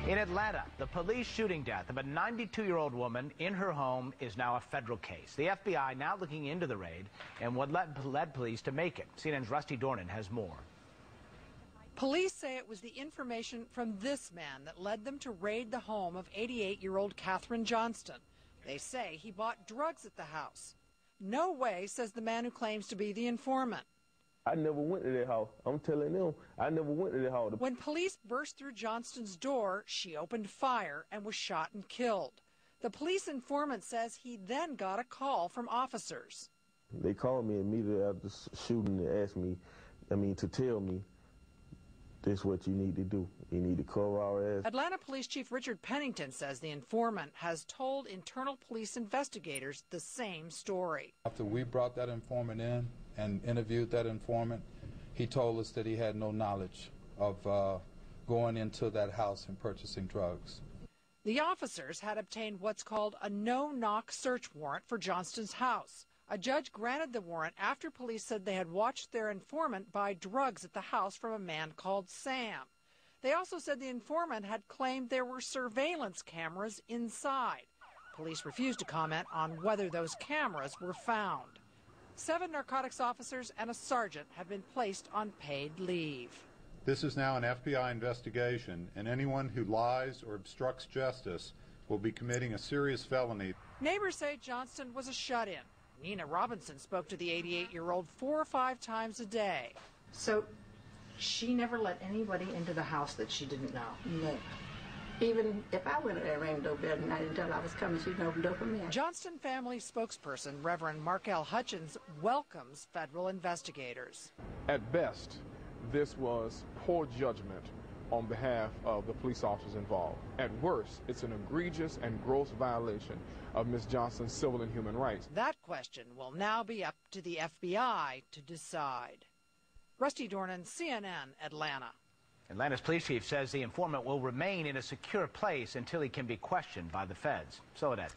In Atlanta, the police shooting death of a 92-year-old woman in her home is now a federal case. The FBI now looking into the raid and what led police to make it. CNN's Rusty Dornan has more. Police say it was the information from this man that led them to raid the home of 88-year-old Kathryn Johnston. They say he bought drugs at the house. No way, says the man who claims to be the informant. I never went to that house. I'm telling them, I never went to that house. When police burst through Johnston's door, she opened fire and was shot and killed. The police informant says he then got a call from officers. They called me immediately after the shooting and asked me, to tell me, this is what you need to do. You need to cover our ass. Atlanta Police Chief Richard Pennington says the informant has told internal police investigators the same story. After we brought that informant in and interviewed that informant, he told us that he had no knowledge of going into that house and purchasing drugs. The officers had obtained what's called a no-knock search warrant for Johnston's house. A judge granted the warrant after police said they had watched their informant buy drugs at the house from a man called Sam. They also said the informant had claimed there were surveillance cameras inside. Police refused to comment on whether those cameras were found. 7 narcotics officers and a sergeant have been placed on paid leave. This is now an FBI investigation, and anyone who lies or obstructs justice will be committing a serious felony. Neighbors say Johnston was a shut-in. Nina Robinson spoke to the 88-year-old 4 or 5 times a day. So she never let anybody into the house that she didn't know? No. Even if I went there and rang the doorbell and I didn't tell her I was coming, she'd open the door for me. Johnston family spokesperson Reverend Markel Hutchins welcomes federal investigators. At best, this was poor judgment on behalf of the police officers involved. At worst, it's an egregious and gross violation of Ms. Johnston's civil and human rights. That question will now be up to the FBI to decide. Rusty Dornan, CNN, Atlanta. Atlanta's police chief says the informant will remain in a secure place until he can be questioned by the feds. So it is.